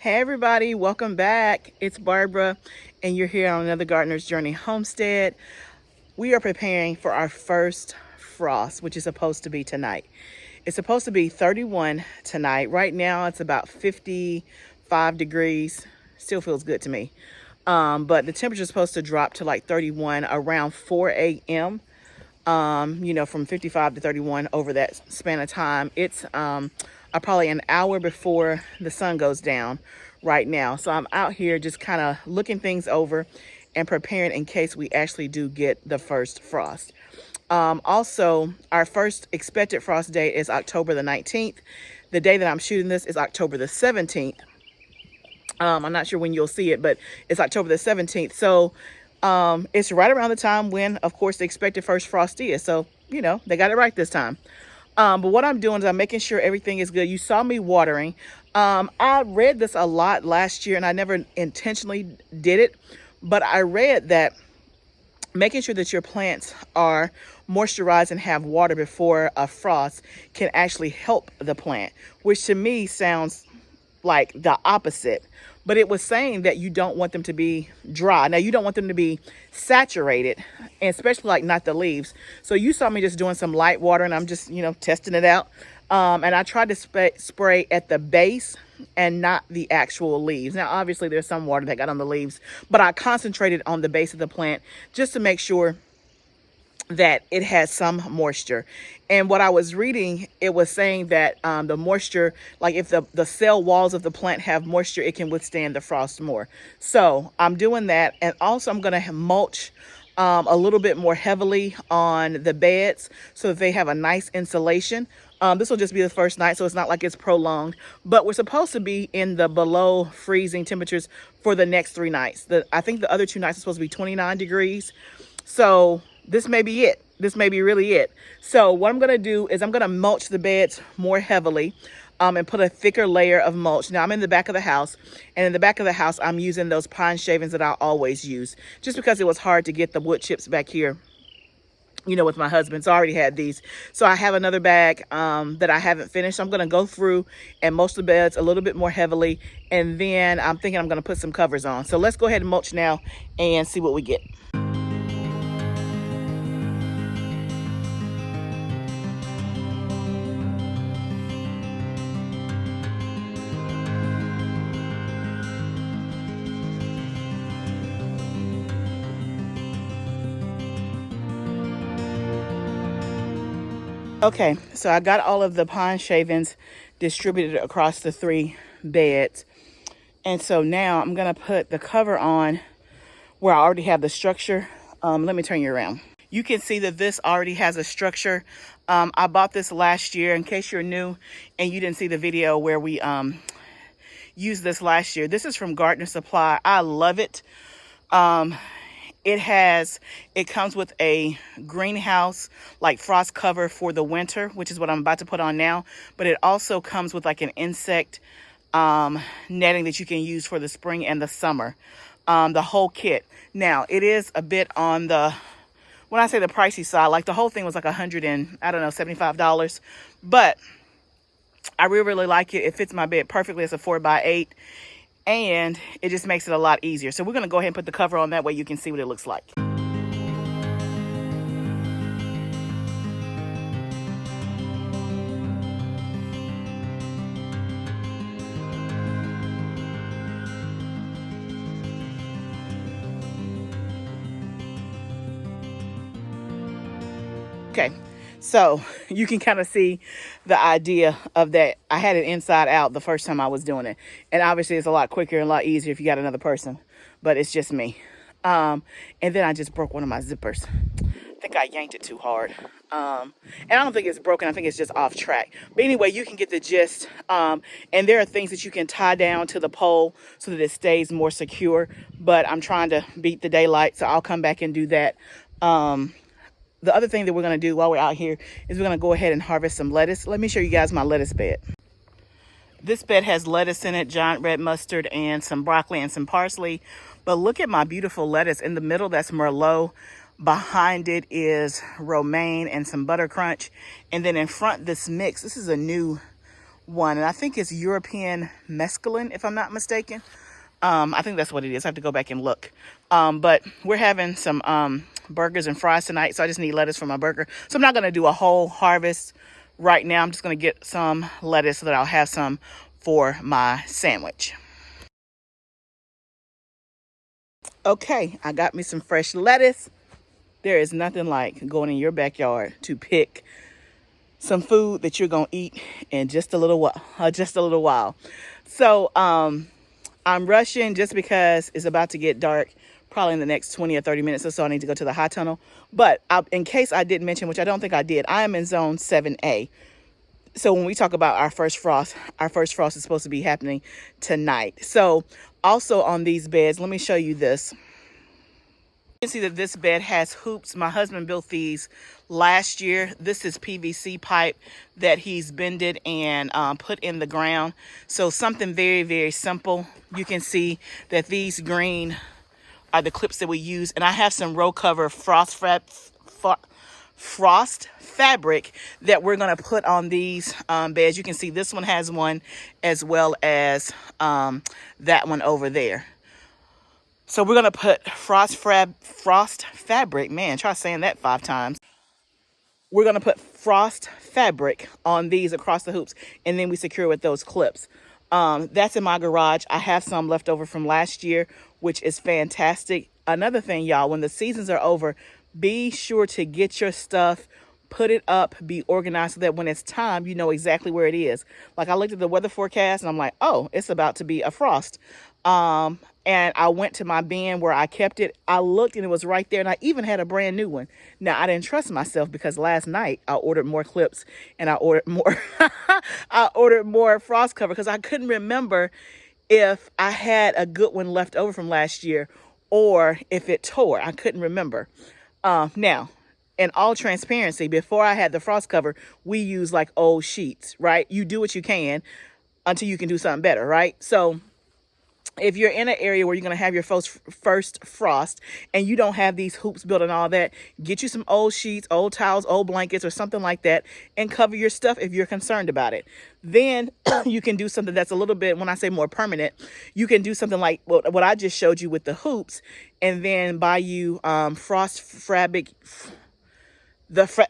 Hey everybody, welcome back. It's Barbara and you're here on another Gardener's Journey homestead. We are preparing for our first frost, which is supposed to be tonight. It's supposed to be 31 tonight. Right now it's about 55 degrees. Still feels good to me. But the temperature is supposed to drop to like 31 around 4 a.m. From 55 to 31 over that span of time. It's probably an hour before the sun goes down right now. So I'm out here just kind of looking things over and preparing in case we actually do get the first frost. Also, our first expected frost date is October the 19th. The day that I'm shooting this is October the 17th. I'm not sure when you'll see it, but it's October the 17th. So it's right around the time when, of course, the expected first frost is. So, they got it right this time. But what I'm doing is I'm making sure everything is good. You saw me watering. I read this a lot last year and I never intentionally did it, but I read that making sure that your plants are moisturized and have water before a frost can actually help the plant, which to me sounds like the opposite. But it was saying that you don't want them to be dry. Now, you don't want them to be saturated, and especially like not the leaves. So you saw me just doing some light water and I'm just, testing it out. And I tried to spray at the base and not the actual leaves. Now, obviously there's some water that got on the leaves, but I concentrated on the base of the plant just to make sure that it has some moisture. And what I was reading, it was saying that the moisture, like if the cell walls of the plant have moisture, it can withstand the frost more. So I'm doing that. And also I'm going to mulch a little bit more heavily on the beds so that they have a nice insulation. This will just be the first night, so it's not like it's prolonged, but we're supposed to be in the below freezing temperatures for the next 3 nights. I think the other 2 nights are supposed to be 29 degrees. So this may be it. This may be really it. So what I'm going to do is I'm going to mulch the beds more heavily and put a thicker layer of mulch. Now I'm in the back of the house, and in the back of the house, I'm using those pine shavings that I always use just because it was hard to get the wood chips back here, with my husband. So I already had these. So I have another bag that I haven't finished. So I'm going to go through and mulch the beds a little bit more heavily. And then I'm thinking I'm going to put some covers on. So let's go ahead and mulch now and see what we get. Okay, so I got all of the pine shavings distributed across the 3 beds. And so now I'm going to put the cover on where I already have the structure. Let me turn you around. You can see that this already has a structure. I bought this last year in case you're new and you didn't see the video where we used this last year. This is from Gardener Supply. I love it. It comes with a greenhouse, like frost cover for the winter, which is what I'm about to put on now. But it also comes with like an insect netting that you can use for the spring and the summer, the whole kit. Now, it is a bit on the, when I say the pricey side, like the whole thing was like $75. But I really, really like it. It fits my bed perfectly. It's a 4x8. And it just makes it a lot easier. So we're going to go ahead and put the cover on, that way you can see what it looks like. Okay, so you can kind of see the idea of that. I had it inside out the first time I was doing it. And obviously it's a lot quicker and a lot easier if you got another person, but it's just me. And then I just broke one of my zippers. I think I yanked it too hard. And I don't think it's broken. I think it's just off track. But anyway, you can get the gist. And there are things that you can tie down to the pole so that it stays more secure. But I'm trying to beat the daylight, so I'll come back and do that. The other thing that we're going to do while we're out here is we're going to go ahead and harvest some lettuce. Let me show you guys my lettuce bed. This bed has lettuce in it, giant red mustard, and some broccoli and some parsley. But look at my beautiful lettuce. In the middle, that's Merlot. Behind it is romaine and some butter crunch. And then in front, this mix, this is a new one, and I think it's European mescaline, if I'm not mistaken. I think that's what it is. I have to go back and look. But we're having some burgers and fries tonight, so I just need lettuce for my burger. So I'm not going to do a whole harvest right now. I'm just going to get some lettuce so that I'll have some for my sandwich. Okay, I got me some fresh lettuce. There is nothing like going in your backyard to pick some food that you're going to eat in just a little while. So I'm rushing just because it's about to get dark, probably in the next 20 or 30 minutes or so. I need to go to the high tunnel. But in case I didn't mention, which I don't think I did, I am in zone 7A. So when we talk about our first frost is supposed to be happening tonight. So also on these beds, let me show you this. You can see that this bed has hoops. My husband built these last year. This is PVC pipe that he's bended and put in the ground. So something very, very simple. You can see that these green are the clips that we use. And I have some row cover frost fabric that we're going to put on these beds. You can see this one has one as well as that one over there. So we're going to put frost fabric. Man, try saying that 5 times. We're going to put frost fabric on these across the hoops, and then we secure with those clips. That's in my garage. I have some left over from last year, which is fantastic. Another thing, y'all, when the seasons are over, be sure to get your stuff, put it up, be organized so that when it's time, you know exactly where it is. Like I looked at the weather forecast and I'm like, oh, it's about to be a frost. And I went to my bin where I kept it. I looked and it was right there. And I even had a brand new one. Now, I didn't trust myself because last night I ordered more clips and I ordered more, I ordered more frost cover because I couldn't remember if I had a good one left over from last year or if it tore. I couldn't remember. Now, in all transparency, before I had the frost cover, we used like old sheets, right? You do what you can until you can do something better, right? So if you're in an area where you're going to have your first frost and you don't have these hoops built and all that, get you some old sheets, old towels, old blankets or something like that and cover your stuff if you're concerned about it. Then you can do something that's a little bit, when I say more permanent, you can do something like what I just showed you with the hoops and then buy you frost fabric,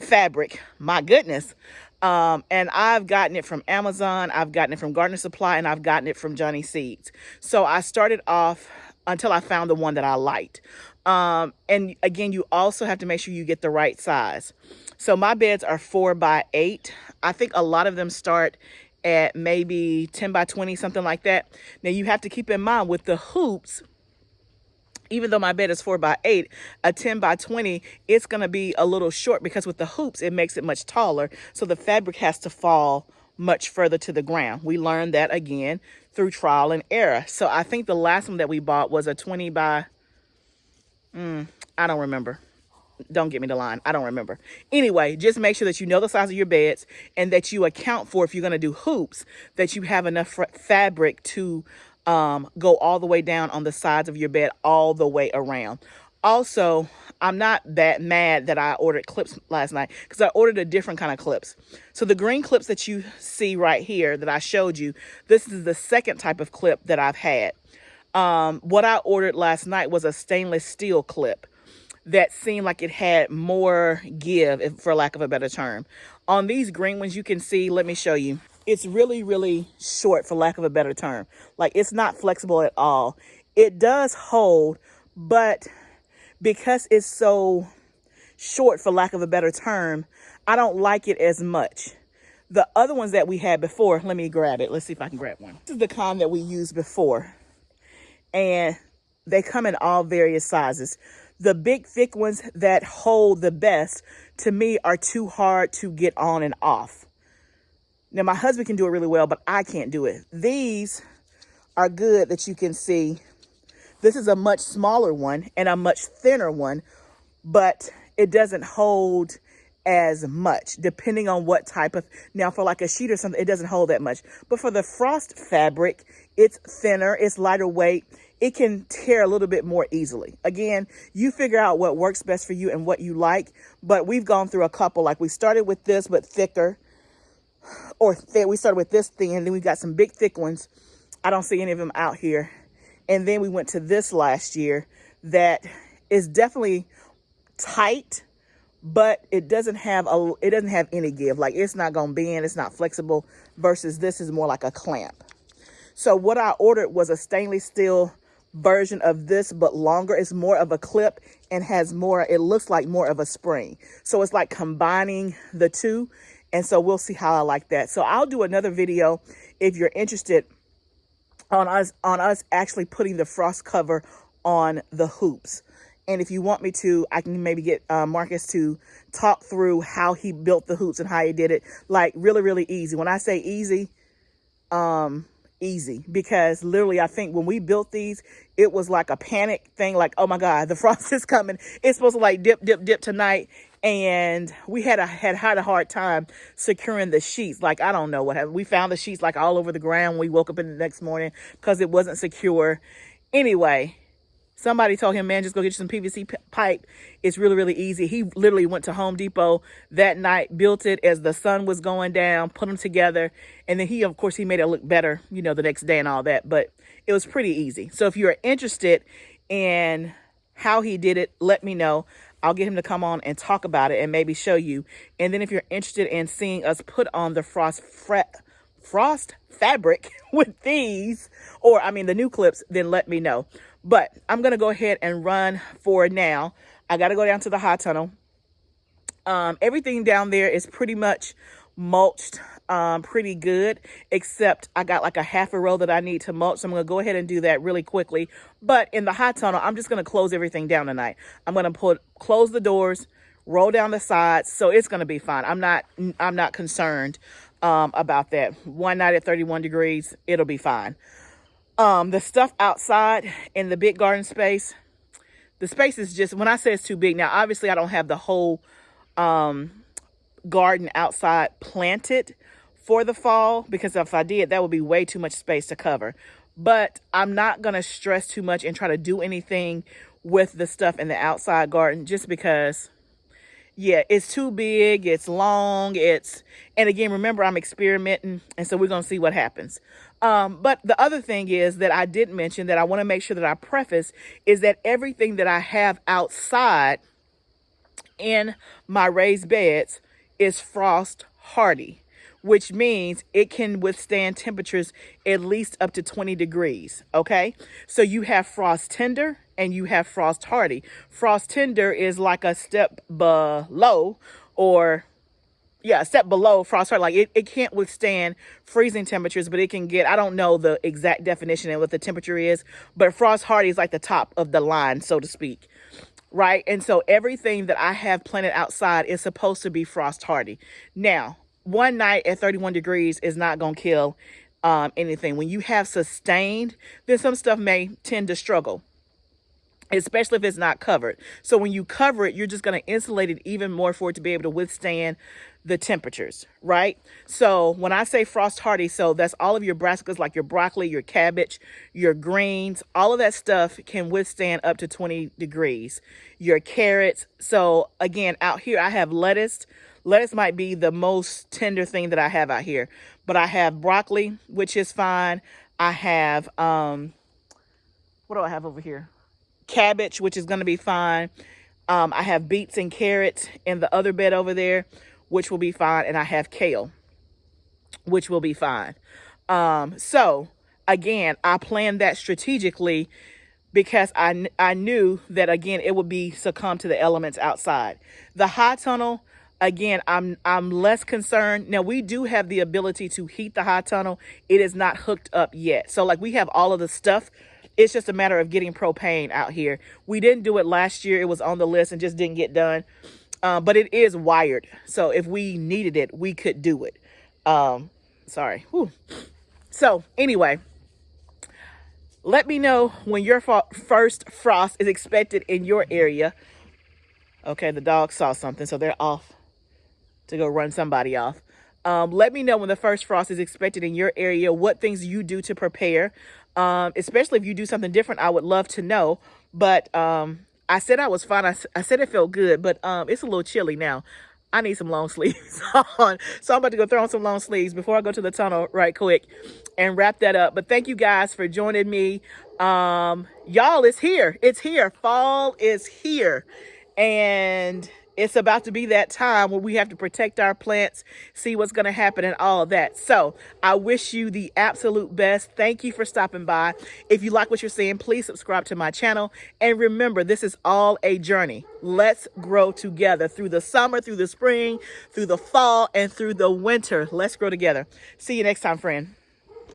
fabric, my goodness. And I've gotten it from Amazon, I've gotten it from Gardener Supply, and I've gotten it from Johnny Seeds. So I started off until I found the one that I liked. And again, you also have to make sure you get the right size. So my beds are 4 by 8. I think a lot of them start at maybe 10 by 20, something like that. Now you have to keep in mind with the hoops, even though my bed is 4 by 8, a 10 by 20, it's going to be a little short because with the hoops, it makes it much taller. So the fabric has to fall much further to the ground. We learned that again through trial and error. So I think the last one that we bought was a 20 by, I don't remember. Don't get me the line. I don't remember. Anyway, just make sure that you know the size of your beds and that you account for, if you're going to do hoops, that you have enough fabric to go all the way down on the sides of your bed, all the way around. Also, I'm not that mad that I ordered clips last night because I ordered a different kind of clips. So the green clips that you see right here that I showed you, this is the second type of clip that I've had. What I ordered last night was a stainless steel clip that seemed like it had more give, for lack of a better term. On these green ones, you can see, let me show you. It's really, really short, for lack of a better term. Like, it's not flexible at all. It does hold, but because it's so short, for lack of a better term, I don't like it as much. The other ones that we had before, let me grab it. Let's see if I can grab one. This is the kind that we used before. And they come in all various sizes. The big, thick ones that hold the best, to me, are too hard to get on and off. Now, my husband can do it really well, but I can't do it. These are good that you can see. This is a much smaller one and a much thinner one, but it doesn't hold as much, depending on what type of, now for like a sheet or something, it doesn't hold that much. But for the frost fabric, it's thinner, it's lighter weight. It can tear a little bit more easily. Again, you figure out what works best for you and what you like. But we've gone through a couple, like we started with this, but thicker. or thick. We started with this thin, and then we got some big thick ones. I don't see any of them out here. And then we went to this last year that is definitely tight, but it doesn't have any give. Like, it's not gonna bend, it's not flexible, versus this is more like a clamp. So what I ordered was a stainless steel version of this, but longer. It's more of a clip and has more, it looks like more of a spring. So it's like combining the two. And so we'll see how I like that. So I'll do another video if you're interested on us actually putting the frost cover on the hoops. And if you want me to, I can maybe get Marcus to talk through how he built the hoops and how he did it. Like, really, really easy. When I say easy, easy, because literally I think when we built these, it was like a panic thing. Like, oh my God, the frost is coming. It's supposed to like dip tonight. And we had a hard time securing the sheets. Like, I don't know what happened. We found the sheets like all over the ground. We woke up in the next morning because it wasn't secure. Anyway, somebody told him, man, just go get you some PVC pipe. It's really, really easy. He literally went to Home Depot that night, built it as the sun was going down, put them together. And then of course, he made it look better, you know, the next day and all that. But it was pretty easy. So if you're interested in how he did it, let me know. I'll get him to come on and talk about it and maybe show you. And then if you're interested in seeing us put on the frost fabric with these, or I mean the new clips, then let me know. But I'm going to go ahead and run for now. I got to go down to the high tunnel. Everything down there is pretty much mulched pretty good, except I got like a half a row that I need to mulch. So I'm going to go ahead and do that really quickly. But in the high tunnel, I'm just going to close everything down tonight. I'm going to close the doors, roll down the sides. So it's going to be fine. I'm not concerned about that. One night at 31 degrees, it'll be fine. The stuff outside in the big garden space, the space is just, when I say it's too big, now obviously I don't have the whole garden outside planted for the fall, because if I did, that would be way too much space to cover. But I'm not going to stress too much and try to do anything with the stuff in the outside garden, just because, yeah, it's too big, it's long, and again, remember, I'm experimenting, and so we're going to see what happens. But the other thing is that I did mention that I want to make sure that I preface is that everything that I have outside in my raised beds is frost hardy, which means it can withstand temperatures at least up to 20 degrees. Okay. So you have frost tender and you have frost hardy. Frost tender is like a step below, or a step below frost hardy. Like it can't withstand freezing temperatures, but it can get, I don't know the exact definition and what the temperature is, but frost hardy is like the top of the line, so to speak. Right. And so everything that I have planted outside is supposed to be frost hardy. Now, one night at 31 degrees is not going to kill anything. When you have sustained, then some stuff may tend to struggle, especially if it's not covered. So when you cover it, you're just going to insulate it even more for it to be able to withstand the temperatures, right? So when I say frost hardy, so that's all of your brassicas, like your broccoli, your cabbage, your greens, all of that stuff can withstand up to 20 degrees. Your carrots. So again, out here, I have lettuce. Lettuce might be the most tender thing that I have out here, but I have broccoli, which is fine. I have, what do I have over here? Cabbage, which is going to be fine. I have beets and carrots in the other bed over there, which will be fine. And I have kale, which will be fine. So again, I planned that strategically because I knew that, again, it would be succumb to the elements outside. The high tunnel, again, I'm less concerned. Now, we do have the ability to heat the high tunnel. It is not hooked up yet. So like we have all of the stuff. It's just a matter of getting propane out here. We didn't do it last year. It was on the list and just didn't get done. But it is wired. So if we needed it, we could do it. Sorry. Whew. So anyway, let me know when your first frost is expected in your area. Okay, the dog saw something, so they're off to go run somebody off. Let me know when the first frost is expected in your area, what things you do to prepare. Especially if you do something different, I would love to know. But I said I was fine. I said it felt good, but it's a little chilly now. I need some long sleeves on. So I'm about to go throw on some long sleeves before I go to the tunnel right quick and wrap that up. But thank you guys for joining me. Y'all, it's here. It's here. Fall is here. And it's about to be that time where we have to protect our plants, see what's going to happen and all of that. So I wish you the absolute best. Thank you for stopping by. If you like what you're seeing, please subscribe to my channel. And remember, this is all a journey. Let's grow together through the summer, through the spring, through the fall, and through the winter. Let's grow together. See you next time, friend.